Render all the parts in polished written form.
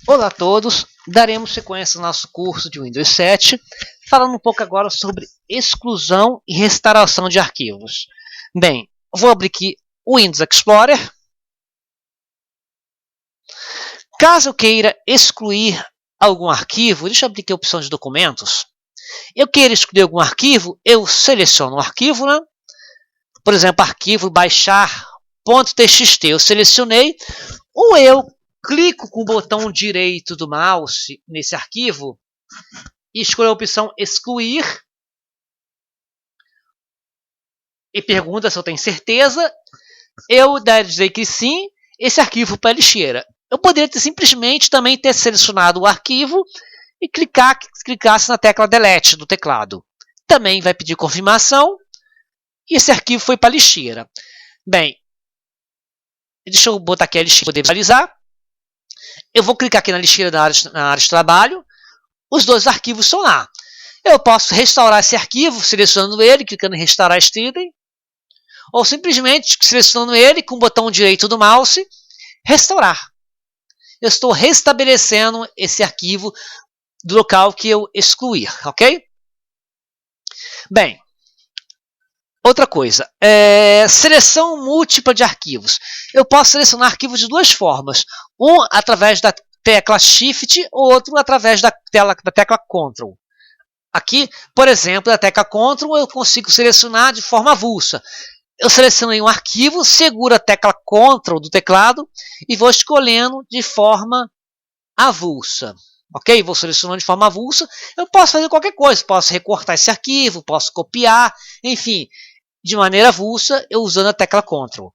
Olá a todos, daremos sequência ao nosso curso de Windows 7, falando um pouco agora sobre exclusão e restauração de arquivos. Bem, vou abrir aqui o Windows Explorer. Caso eu queira excluir algum arquivo, deixa eu abrir aqui a opção de documentos. Eu queira excluir algum arquivo, eu seleciono o arquivo, né? Por exemplo, arquivo baixar.txt, eu selecionei, ou eu clico com o botão direito do mouse nesse arquivo e escolho a opção excluir e pergunta se eu tenho certeza. Eu dizer que sim, esse arquivo para a lixeira. Eu poderia simplesmente também ter selecionado o arquivo e clicasse na tecla delete do teclado. Também vai pedir confirmação e esse arquivo foi para a lixeira. Bem, deixa eu botar aqui a lixeira para poder visualizar. Eu vou clicar aqui na lixeira na área de trabalho. Os dois arquivos estão lá. Eu posso restaurar esse arquivo, selecionando ele, clicando em restaurar string, ou simplesmente selecionando ele com o botão direito do mouse, restaurar. Eu estou restabelecendo esse arquivo do local que eu excluir, ok? Bem, outra coisa, seleção múltipla de arquivos. Eu posso selecionar arquivos de duas formas. Um através da tecla Shift, ou outro através da tecla Ctrl. Aqui, por exemplo, da tecla Ctrl eu consigo selecionar de forma avulsa. Eu selecionei um arquivo, seguro a tecla Ctrl do teclado e vou escolhendo de forma avulsa. Ok? Vou selecionando de forma avulsa. Eu posso fazer qualquer coisa. Posso recortar esse arquivo, posso copiar, enfim, de maneira avulsa, eu usando a tecla Ctrl.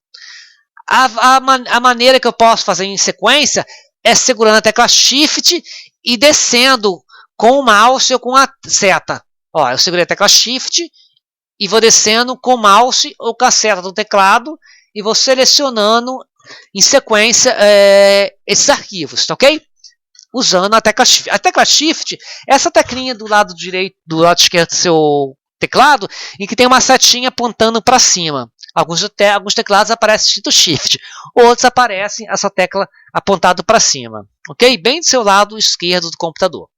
A maneira que eu posso fazer em sequência é segurando a tecla Shift e descendo com o mouse ou com a seta. Ó, eu segurei a tecla Shift e vou descendo com o mouse ou com a seta do teclado e vou selecionando em sequência esses arquivos, tá ok? Usando a tecla Shift. A tecla Shift é essa teclinha do lado direito, do lado esquerdo do seu teclado, em que tem uma setinha apontando para cima. Alguns teclados aparece escrito Shift, outros aparecem essa tecla apontada para cima, ok? Bem do seu lado esquerdo do computador.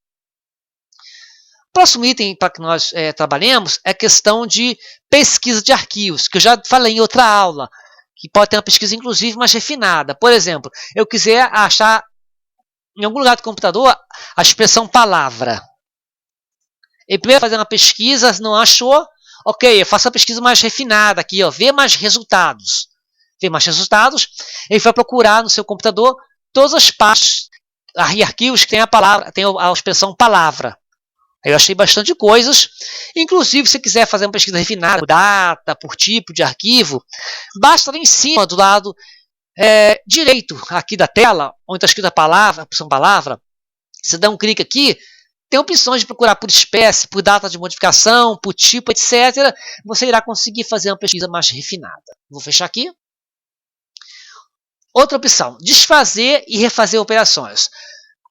Próximo item para que nós trabalhemos é a questão de pesquisa de arquivos, que eu já falei em outra aula, que pode ter uma pesquisa inclusive mais refinada. Por exemplo, eu quiser achar em algum lugar do computador a expressão palavra. E primeiro fazer uma pesquisa, não achou, ok, eu faço a pesquisa mais refinada aqui, ó, ver mais resultados. Ver mais resultados, ele vai procurar no seu computador todas as pastas e arquivos que tem a expressão palavra. Eu achei bastante coisas, inclusive se quiser fazer uma pesquisa refinada, por data, por tipo de arquivo, basta lá em cima, do lado direito aqui da tela, onde está escrita a opção palavra, você dá um clique aqui, tem opções de procurar por espécie, por data de modificação, por tipo, etc. Você irá conseguir fazer uma pesquisa mais refinada. Vou fechar aqui. Outra opção, desfazer e refazer operações.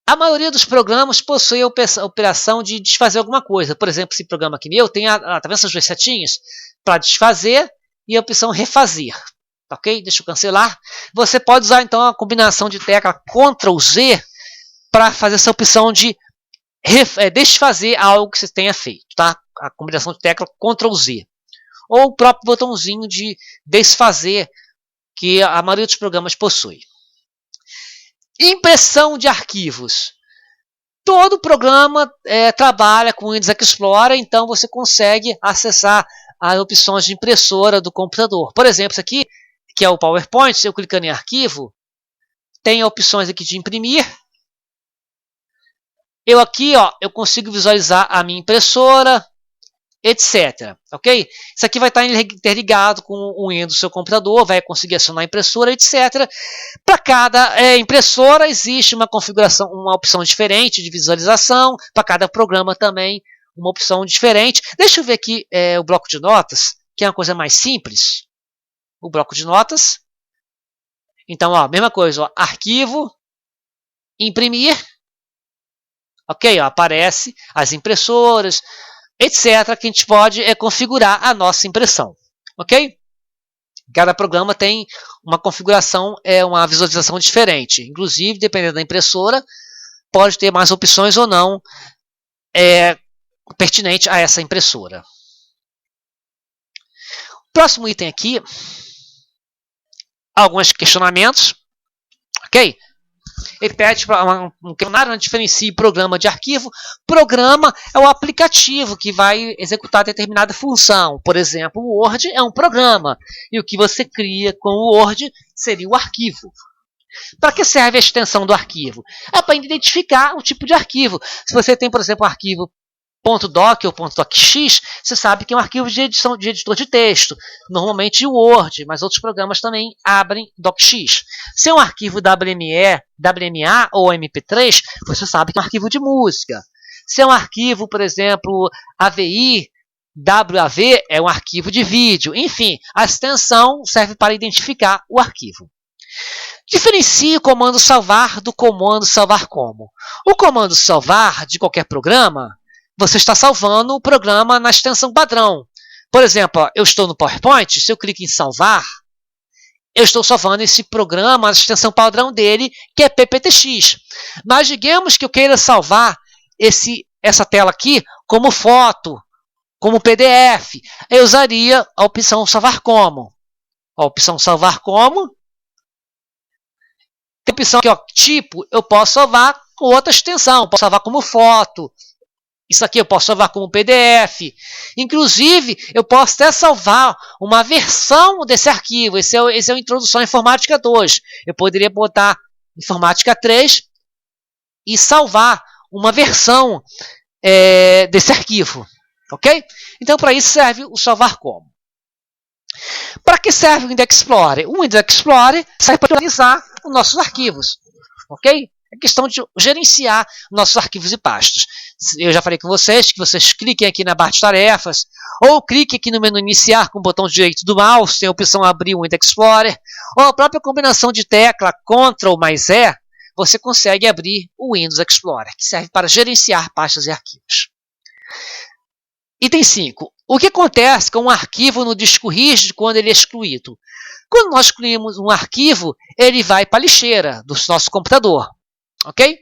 A maioria dos programas possui a operação de desfazer alguma coisa. Por exemplo, esse programa aqui meu tem tá vendo essas duas setinhas? Para desfazer e a opção refazer. Ok? Deixa eu cancelar. Você pode usar então a combinação de tecla Ctrl Z para fazer essa opção de desfazer algo que você tenha feito. Tá? A combinação de tecla Ctrl Z. Ou o próprio botãozinho de desfazer que a maioria dos programas possui. Impressão de arquivos. Todo programa trabalha com o Windows Explorer, então você consegue acessar as opções de impressora do computador. Por exemplo, isso aqui, que é o PowerPoint, se eu clicando em arquivo, tem opções aqui de imprimir. Eu aqui, ó, eu consigo visualizar a minha impressora, etc. Ok? Isso aqui vai estar interligado com o Windows do seu computador, vai conseguir acionar a impressora, etc. Para cada impressora existe uma configuração, uma opção diferente de visualização, para cada programa também uma opção diferente. Deixa eu ver aqui o bloco de notas, que é uma coisa mais simples. O bloco de notas. Então, ó, mesma coisa, ó, arquivo, imprimir. Ok, ó, aparece as impressoras, etc., que a gente pode configurar a nossa impressão. Ok? Cada programa tem uma configuração, uma visualização diferente. Inclusive, dependendo da impressora, pode ter mais opções ou não pertinente a essa impressora. Próximo item aqui, alguns questionamentos, ok? Ele pede para um questionário, diferencie programa de arquivo. Programa é o aplicativo que vai executar determinada função. Por exemplo, o Word é um programa. E o que você cria com o Word seria o arquivo. Para que serve a extensão do arquivo? É para identificar o tipo de arquivo. Se você tem, por exemplo, um arquivo .doc ou .docx, você sabe que é um arquivo de edição de editor de texto. Normalmente o Word, mas outros programas também abrem docx. Se é um arquivo WME, WMA ou MP3, você sabe que é um arquivo de música. Se é um arquivo, por exemplo, AVI, WAV, é um arquivo de vídeo. Enfim, a extensão serve para identificar o arquivo. Diferencie o comando salvar do comando salvar como. O comando salvar de qualquer programa, você está salvando o programa na extensão padrão. Por exemplo, eu estou no PowerPoint, se eu clico em salvar, eu estou salvando esse programa na extensão padrão dele, que é PPTX. Mas digamos que eu queira salvar essa tela aqui como foto, como PDF. Eu usaria a opção salvar como. A opção salvar como. Tem a opção aqui, ó, tipo, eu posso salvar com outra extensão. Posso salvar como foto. Isso aqui eu posso salvar como PDF. Inclusive, eu posso até salvar uma versão desse arquivo. Esse é o Introdução à Informática 2. Eu poderia botar Informática 3 e salvar uma versão desse arquivo. Ok? Então, para isso serve o salvar como. Para que serve o Index Explorer? O Index Explorer serve para atualizar os nossos arquivos. Ok? É questão de gerenciar nossos arquivos e pastas. Eu já falei com vocês que vocês cliquem aqui na barra de tarefas ou cliquem aqui no menu iniciar com o botão direito do mouse, tem a opção abrir o Index Explorer, ou a própria combinação de tecla Ctrl mais E, você consegue abrir o Windows Explorer, que serve para gerenciar pastas e arquivos. Item 5. O que acontece com um arquivo no disco rígido quando ele é excluído? Quando nós excluímos um arquivo, ele vai para a lixeira do nosso computador. Ok?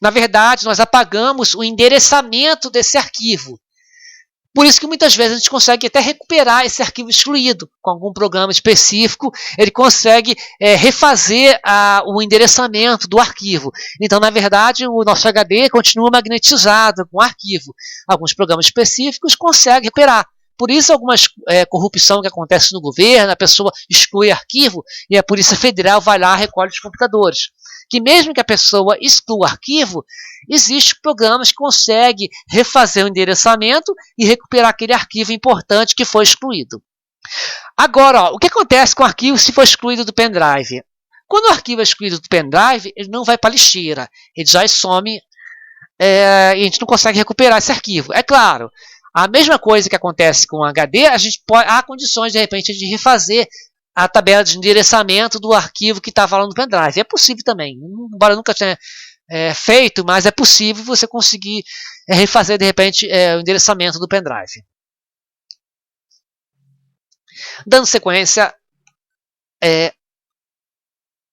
Na verdade, nós apagamos o endereçamento desse arquivo. Por isso que muitas vezes a gente consegue até recuperar esse arquivo excluído. Com algum programa específico, ele consegue refazer o endereçamento do arquivo. Então, na verdade, o nosso HD continua magnetizado com o arquivo. Alguns programas específicos conseguem recuperar. Por isso, algumas corrupção que acontece no governo, a pessoa exclui arquivo e a Polícia Federal vai lá e recolhe os computadores. Que mesmo que a pessoa exclua o arquivo, existem programas que conseguem refazer o endereçamento e recuperar aquele arquivo importante que foi excluído. Agora, o que acontece com o arquivo se for excluído do pendrive? Quando o arquivo é excluído do pendrive, ele não vai para a lixeira, ele já some e a gente não consegue recuperar esse arquivo. É claro, a mesma coisa que acontece com o HD, há condições de repente de refazer a tabela de endereçamento do arquivo que estava lá no pendrive. É possível também, embora eu nunca tenha feito, mas é possível você conseguir refazer de repente o endereçamento do pendrive. Dando sequência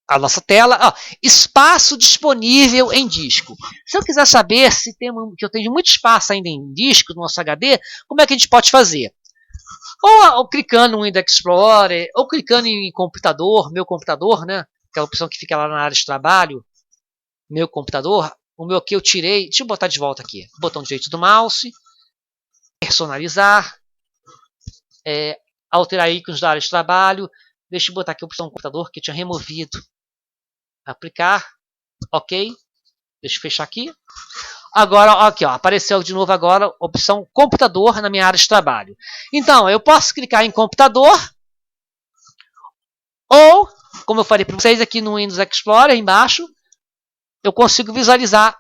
à nossa tela, espaço disponível em disco. Se eu quiser saber que eu tenho muito espaço ainda em disco no nosso HD, como é que a gente pode fazer? Ou clicando no Index Explorer, ou clicando em computador, meu computador, né? Que é a opção que fica lá na área de trabalho, meu computador, o meu que eu tirei, deixa eu botar de volta aqui, botão direito do mouse, personalizar, alterar ícones da área de trabalho, deixa eu botar aqui a opção computador que eu tinha removido, aplicar, ok, deixa eu fechar aqui. Agora, aqui, apareceu de novo agora a opção computador na minha área de trabalho. Então, eu posso clicar em computador, ou, como eu falei para vocês aqui no Windows Explorer, embaixo, eu consigo visualizar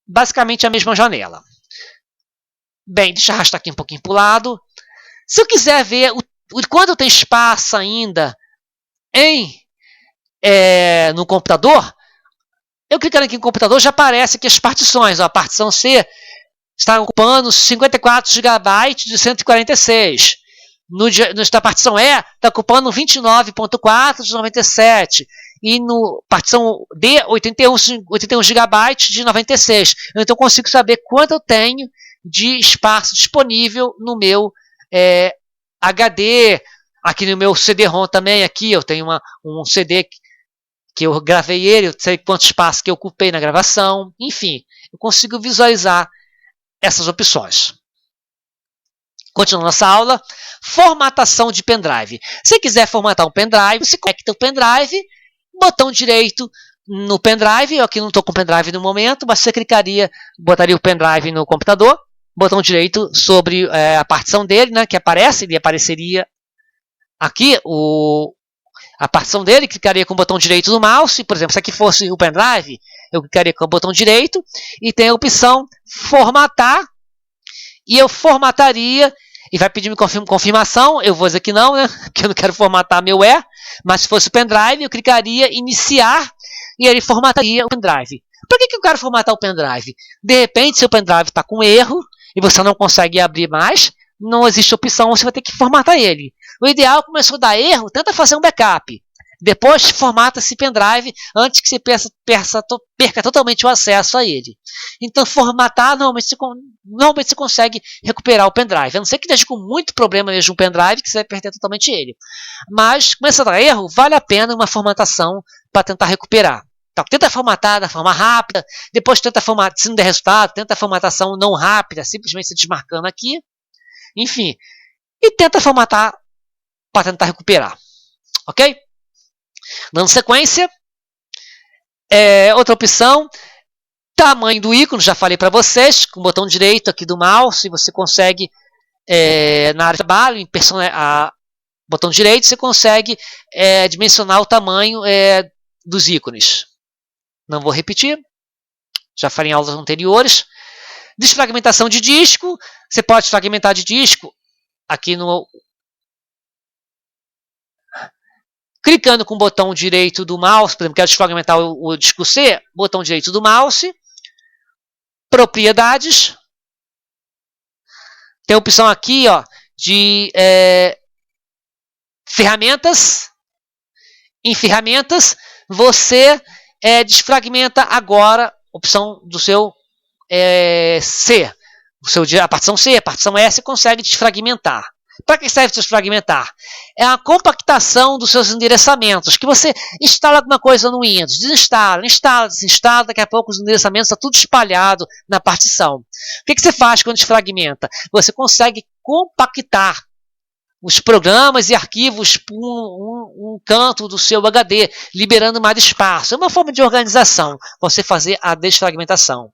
basicamente a mesma janela. Bem, deixa eu arrastar aqui um pouquinho para o lado. Se eu quiser ver quanto tem espaço ainda no computador, eu clicando aqui no computador, já aparece aqui as partições. A partição C está ocupando 54 GB de 146. Na partição E, está ocupando 29.4 de 97. e no partição D, 81 GB de 96. Então eu consigo saber quanto eu tenho de espaço disponível no meu HD. Aqui no meu CD-ROM também, aqui eu tenho um CD que eu gravei ele, eu sei quanto espaço que eu ocupei na gravação. Enfim, eu consigo visualizar essas opções. Continuando nossa aula, formatação de pendrive. Se quiser formatar um pendrive, você conecta o pendrive, botão direito no pendrive. Eu aqui não estou com pendrive no momento, mas você botaria o pendrive no computador, botão direito sobre a partição dele, né, que ele apareceria aqui, a partição dele, clicaria com o botão direito do mouse. Por exemplo, se aqui fosse o pendrive, eu clicaria com o botão direito e tem a opção formatar, e eu formataria, e vai pedir confirmação. Eu vou dizer que não, né? Que eu não quero formatar meu mas se fosse o pendrive, eu clicaria em iniciar e ele formataria o pendrive. Por que eu quero formatar o pendrive? De repente, seu pendrive está com erro e você não consegue abrir mais, não existe opção, você vai ter que formatar ele. O ideal, começou a dar erro, tenta fazer um backup. Depois formata esse pendrive antes que você perca totalmente o acesso a ele. Então formatar, normalmente você consegue recuperar o pendrive. A não ser que esteja com muito problema mesmo no pendrive, que você vai perder totalmente ele. Mas, começa a dar erro, vale a pena uma formatação para tentar recuperar. Então, tenta formatar da forma rápida, depois tenta formatar, se não der resultado, tenta a formatação não rápida, simplesmente se desmarcando aqui. Enfim, e tenta formatar para tentar recuperar. Ok? Dando sequência, outra opção, tamanho do ícone, já falei para vocês, com o botão direito aqui do mouse, você consegue, na área de trabalho, botão direito, você consegue dimensionar o tamanho dos ícones. Não vou repetir, já falei em aulas anteriores. Desfragmentação de disco, você pode fragmentar de disco aqui no... Clicando com o botão direito do mouse, por exemplo, quero desfragmentar o disco C, botão direito do mouse, propriedades, tem a opção aqui de ferramentas. Em ferramentas, você desfragmenta agora, opção do seu C, a partição C, a partição S, consegue desfragmentar. Para que serve desfragmentar? É a compactação dos seus endereçamentos, que você instala alguma coisa no Windows, desinstala, instala, desinstala, daqui a pouco os endereçamentos estão tudo espalhado na partição. O que você faz quando desfragmenta? Você consegue compactar os programas e arquivos por um canto do seu HD, liberando mais espaço. É uma forma de organização, você fazer a desfragmentação.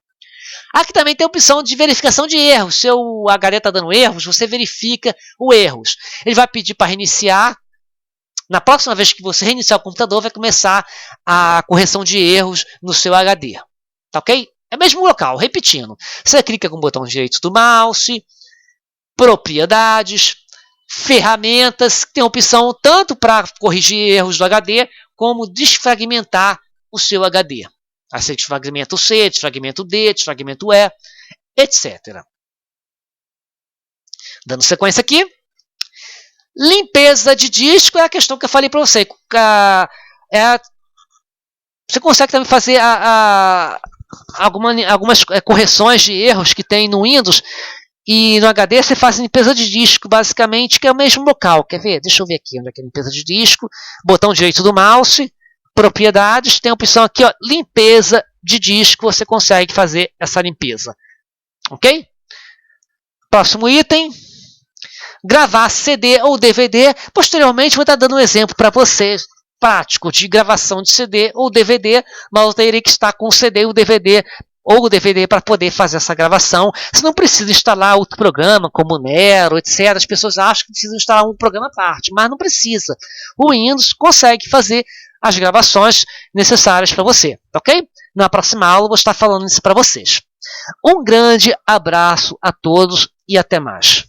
Aqui também tem a opção de verificação de erros. Se o HD está dando erros, você verifica os erros. Ele vai pedir para reiniciar. Na próxima vez que você reiniciar o computador, vai começar a correção de erros no seu HD. Tá ok? É o mesmo local, repetindo. Você clica com o botão direito do mouse, propriedades, ferramentas, tem a opção tanto para corrigir erros do HD, como desfragmentar o seu HD. Aí você desfragmenta o C, desfragmenta o D, desfragmenta o E, etc. Dando sequência aqui. Limpeza de disco é a questão que eu falei para você. Você consegue também fazer algumas correções de erros que tem no Windows. E no HD você faz limpeza de disco, basicamente, que é o mesmo local. Quer ver? Deixa eu ver aqui onde é que é limpeza de disco. Botão direito do mouse. Propriedades, tem a opção aqui, limpeza de disco, você consegue fazer essa limpeza. Ok? Próximo item, gravar CD ou DVD. Posteriormente, vou estar dando um exemplo para vocês, prático, de gravação de CD ou DVD, mas eu teria que estar com o CD ou o DVD para poder fazer essa gravação. Você não precisa instalar outro programa, como o Nero, etc. As pessoas acham que precisam instalar um programa à parte, mas não precisa. O Windows consegue fazer as gravações necessárias para você, ok? Na próxima aula eu vou estar falando isso para vocês. Um grande abraço a todos e até mais.